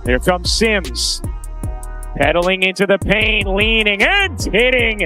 Here comes Sims. Pedaling into the paint, leaning and hitting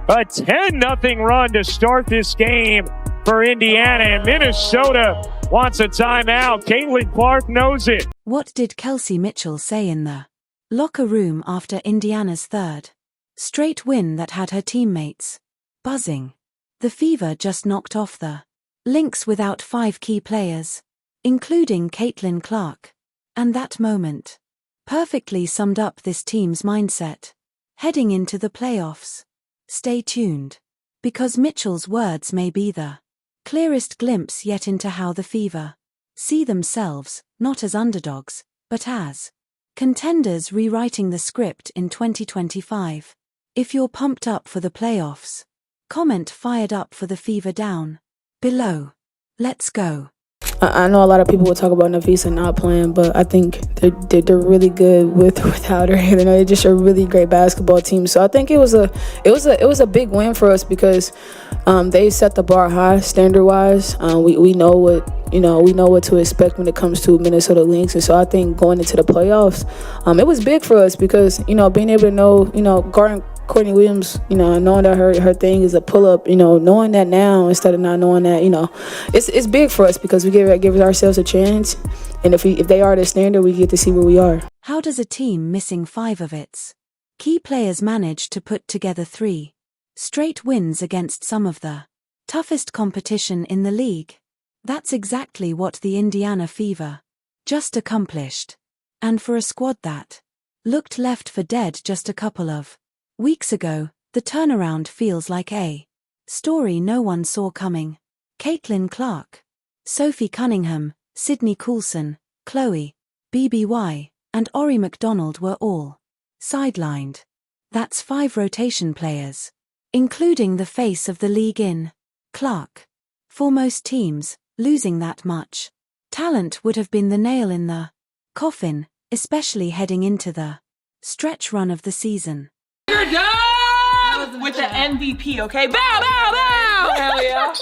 a 10-0 run to start this game for Indiana. And Minnesota wants a timeout. Caitlin Clark knows it. What did Kelsey Mitchell say in the locker room after Indiana's third straight win that had her teammates buzzing? The Fever just knocked off the Lynx without 5 key players, including Caitlin Clark. And that moment perfectly summed up this team's mindset heading into the playoffs. Stay tuned, because Mitchell's words may be the clearest glimpse yet into how the Fever see themselves, not as underdogs, but as contenders rewriting the script in 2025. If you're pumped up for the playoffs, comment fired up for the Fever down below. Let's go. I know a lot of people will talk about Nafisa not playing, but I think they're really good with or without her. You know, they're just a really great basketball team. So I think it was a big win for us because they set the bar high standard wise. We know what to expect when it comes to Minnesota Lynx, and so I think going into the playoffs, it was big for us because being able to know guarding Courtney Williams, knowing that her thing is a pull-up, knowing that now instead of not knowing that, it's big for us because we give ourselves a chance. And if they are the standard, we get to see where we are. How does a team missing 5 of its key players manage to put together 3 straight wins against some of the toughest competition in the league? That's exactly what the Indiana Fever just accomplished. And for a squad that looked left for dead just a couple of weeks ago, the turnaround feels like a story no one saw coming. Caitlin Clark, Sophie Cunningham, Sydney Coulson, Chloe, BBY, and Ori McDonald were all sidelined. That's 5 rotation players, including the face of the league in Clark. For most teams, losing that much talent would have been the nail in the coffin, especially heading into the stretch run of the season. You're done with the MVP, okay? Bow, bow, bow! Hell yeah.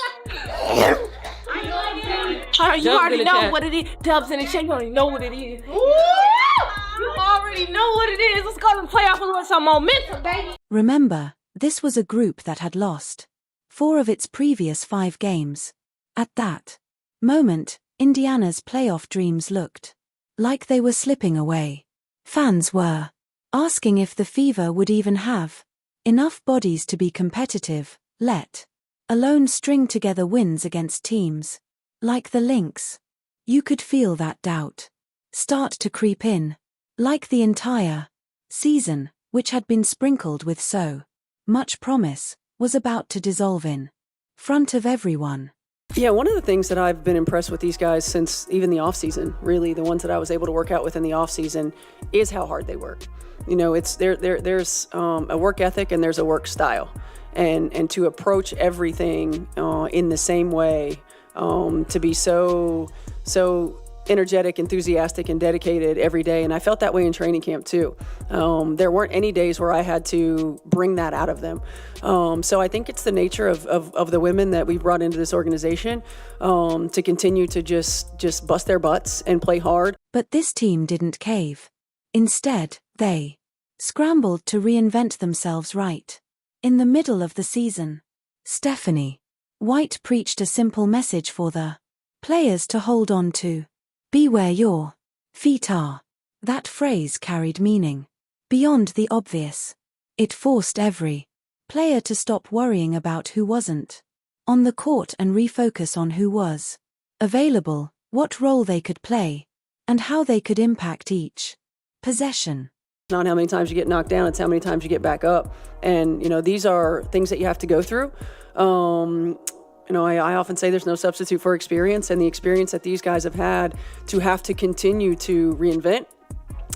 You already know what it is. Dubs in the chat, you already know what it is. You already know what it is. Let's go to the playoffs with some momentum, baby. Remember, this was a group that had lost 4 of its previous 5 games. At that moment, Indiana's playoff dreams looked like they were slipping away. Fans were asking if the Fever would even have enough bodies to be competitive, let alone string together wins against teams like the Lynx. You could feel that doubt start to creep in, like the entire season, which had been sprinkled with so much promise, was about to dissolve in front of everyone. Yeah, one of the things that I've been impressed with these guys since even the offseason, really the ones that I was able to work out with in the offseason, is how hard they work. It's there's a work ethic and there's a work style, and to approach everything in the same way, to be so energetic, enthusiastic, and dedicated every day. And I felt that way in training camp too. There weren't any days where I had to bring that out of them. So I think it's the nature of the women that we've brought into this organization to continue to just bust their butts and play hard. But this team didn't cave. Instead, they scrambled to reinvent themselves right in the middle of the season. Stephanie White preached a simple message for the players to hold on to. Be where your feet are. That phrase carried meaning beyond the obvious. It forced every player to stop worrying about who wasn't on the court and refocus on who was available, what role they could play, and how they could impact each possession. Not how many times you get knocked down, it's how many times you get back up. And, these are things that you have to go through. I often say there's no substitute for experience, and the experience that these guys have had to have to continue to reinvent,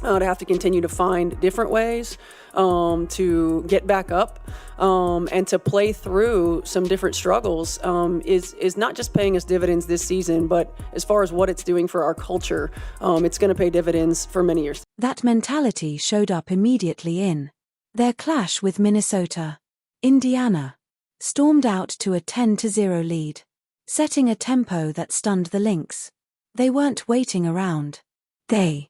to have to continue to find different ways to get back up, and to play through some different struggles is not just paying us dividends this season, but as far as what it's doing for our culture, it's going to pay dividends for many years. That mentality showed up immediately in their clash with Minnesota. Indiana stormed out to a 10-0 lead, setting a tempo that stunned the Lynx. They weren't waiting around. They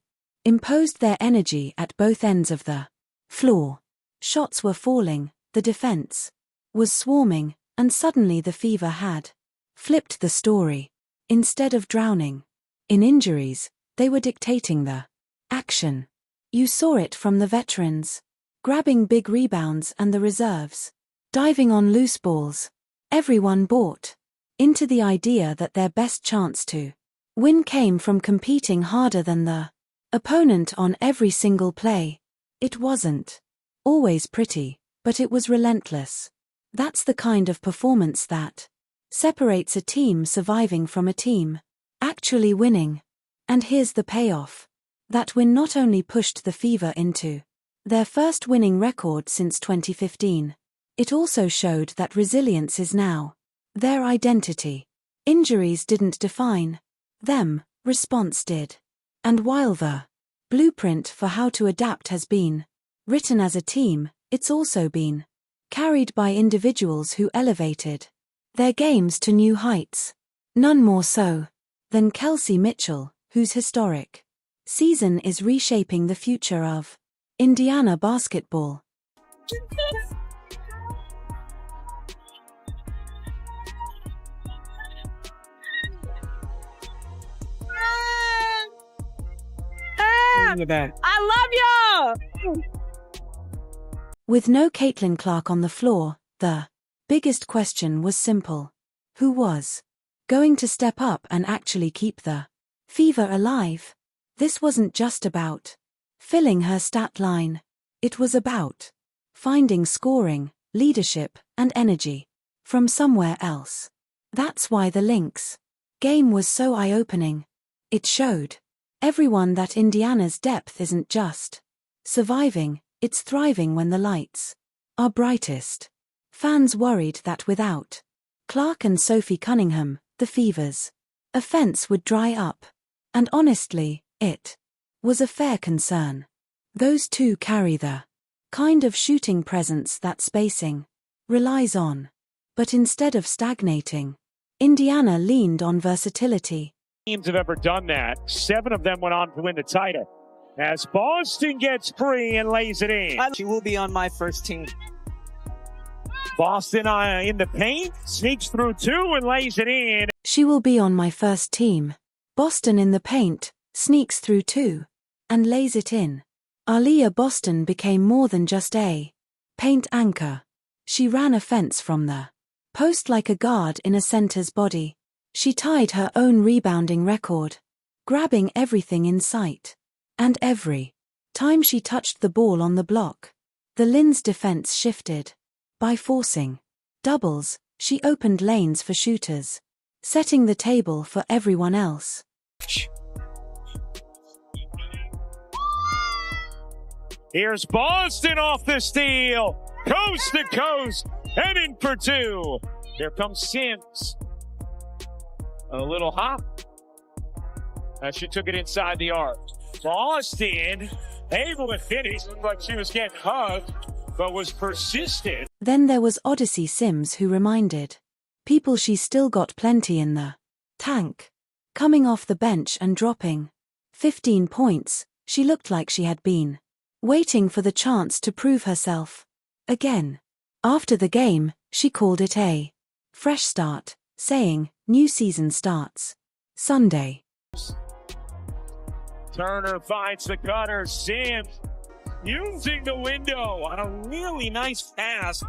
imposed their energy at both ends of the floor. Shots were falling, the defense was swarming, and suddenly the Fever had flipped the story. Instead of drowning in injuries, they were dictating the action. You saw it from the veterans, grabbing big rebounds, and the reserves diving on loose balls. Everyone bought into the idea that their best chance to win came from competing harder than the opponent on every single play. It wasn't always pretty, but it was relentless. That's the kind of performance that separates a team surviving from a team actually winning. And here's the payoff. That win not only pushed the Fever into their first winning record since 2015, it also showed that resilience is now their identity. Injuries didn't define them, response did. And while the blueprint for how to adapt has been written as a team, it's also been carried by individuals who elevated their games to new heights. None more so than Kelsey Mitchell, whose historic season is reshaping the future of Indiana basketball. I love y'all! With no Caitlin Clark on the floor, the biggest question was simple. Who was going to step up and actually keep the Fever alive? This wasn't just about filling her stat line. It was about finding scoring, leadership, and energy from somewhere else. That's why the Lynx game was so eye-opening. It showed everyone that Indiana's depth isn't just surviving, it's thriving when the lights are brightest. Fans worried that without Clark and Sophie Cunningham, the Fever's offense would dry up. And honestly, it was a fair concern. Those two carry the kind of shooting presence that spacing relies on. But instead of stagnating, Indiana leaned on versatility. Teams have ever done that. 7 of them went on to win the title. As Boston gets free and lays it in. She will be on my first team. Boston in the paint, sneaks through 2 and lays it in. She will be on my first team. Boston in the paint, sneaks through 2, and lays it in. Aaliyah Boston became more than just a paint anchor. She ran offense from the post like a guard in a center's body. She tied her own rebounding record, grabbing everything in sight. And every time she touched the ball on the block, the Lynx defense shifted. By forcing doubles, she opened lanes for shooters, setting the table for everyone else. Here's Boston off the steal, coast to coast, heading for 2. Here comes Sims. A little hop. She took it inside the arc. Boston able to finish. Looked like she was getting hugged, but was persistent. Then there was Odyssey Sims, who reminded people she's still got plenty in the tank. Coming off the bench and dropping 15 points, she looked like she had been waiting for the chance to prove herself again. After the game, she called it a fresh start, saying, "New season starts Sunday." Turner finds the cutter. Sims using the window on a really nice pass.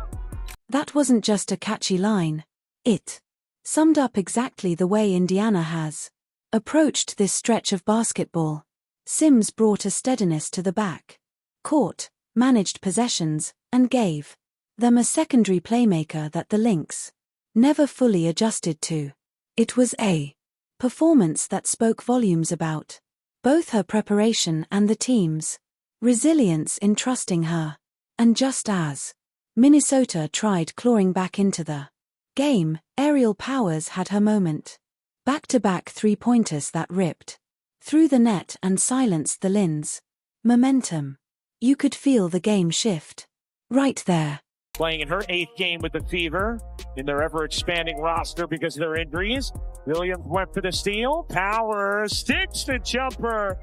That wasn't just a catchy line. It summed up exactly the way Indiana has approached this stretch of basketball. Sims brought a steadiness to the back court, managed possessions, and gave them a secondary playmaker that the Lynx never fully adjusted to. It was a performance that spoke volumes about both her preparation and the team's resilience in trusting her. And just as Minnesota tried clawing back into the game, Aerial Powers had her moment. Back-to-back three-pointers that ripped through the net and silenced the Lynx momentum. You could feel the game shift right there. Playing in her 8th game with the Fever in their ever-expanding roster because of their injuries. Williams went for the steal. Powers sticks the jumper.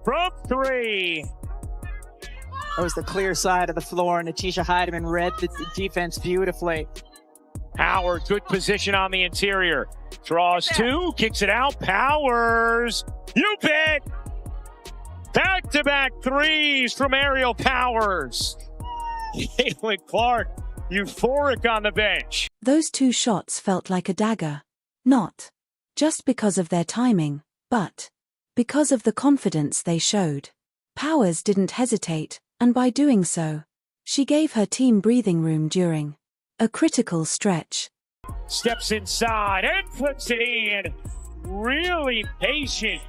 from three. That was the clear side of the floor, and Natisha Heidemann read the defense beautifully. Howard, good position on the interior. Draws two, kicks it out. Powers. You bet. Back-to-back threes from Aerial Powers. Caitlin Clark, euphoric on the bench. Those two shots felt like a dagger. Not just because of their timing, but because of the confidence they showed. Powers didn't hesitate, and by doing so, she gave her team breathing room during a critical stretch. Steps inside and flips it in. Really patient.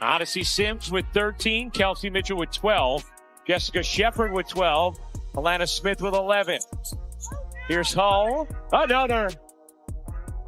Odyssey Sims with 13. Kelsey Mitchell with 12. Jessica Shepard with 12. Alana Smith with 11. Here's Hull. Another.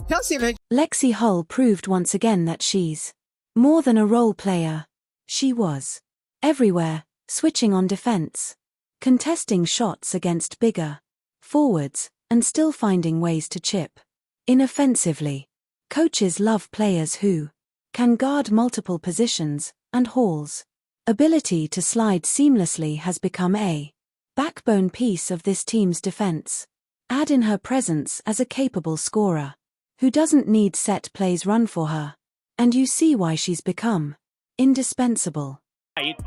Kelsey Mitchell. Lexi Hull proved once again that she's more than a role player. She was everywhere, switching on defense, contesting shots against bigger forwards, and still finding ways to chip in offensively. Coaches love players who can guard multiple positions, and Hall's ability to slide seamlessly has become a backbone piece of this team's defense. Add in her presence as a capable scorer who doesn't need set plays run for her, and you see why she's become indispensable.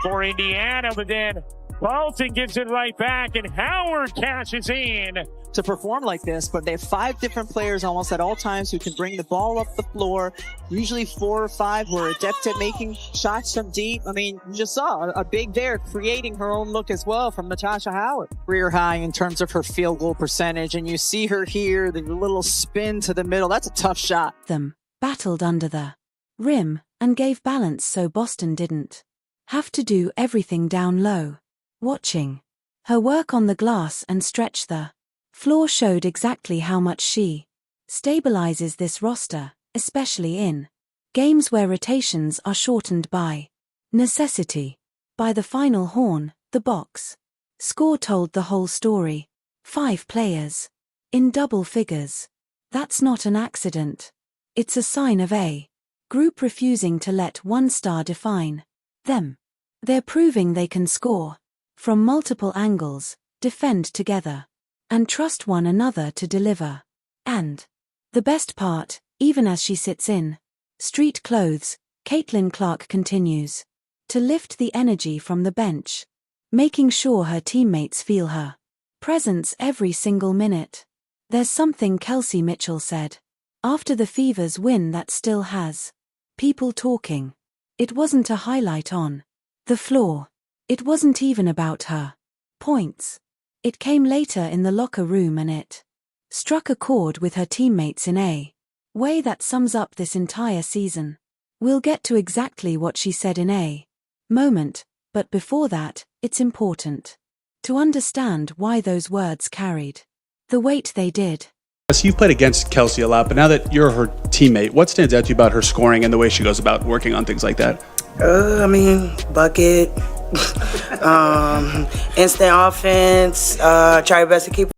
For Indiana, but then Bolton gives it right back, and Howard cashes in. To perform like this, but they have 5 different players almost at all times who can bring the ball up the floor. Usually 4 or 5 who are adept at making shots from deep. I mean, you just saw a big there creating her own look as well from Natasha Howard. Career high in terms of her field goal percentage, and you see her here, the little spin to the middle. That's a tough shot. Them battled under the rim and gave balance so Boston didn't have to do everything down low. Watching her work on the glass and stretch the floor showed exactly how much she stabilizes this roster, especially in games where rotations are shortened by necessity. By the final horn, the box score told the whole story. 5 players in double figures. That's not an accident. It's a sign of a group refusing to let one star define them. They're proving they can score from multiple angles, defend together, and trust one another to deliver. And the best part, even as she sits in street clothes, Caitlin Clark continues to lift the energy from the bench, making sure her teammates feel her presence every single minute. There's something Kelsey Mitchell said after the Fever's win that still has people talking. It wasn't a highlight on the floor. It wasn't even about her points. It came later in the locker room, and it struck a chord with her teammates in a way that sums up this entire season. We'll get to exactly what she said in a moment, but before that, it's important to understand why those words carried the weight they did. So you've played against Kelsey a lot, but now that you're her teammate, what stands out to you about her scoring and the way she goes about working on things like that? Bucket, instant offense, try your best to keep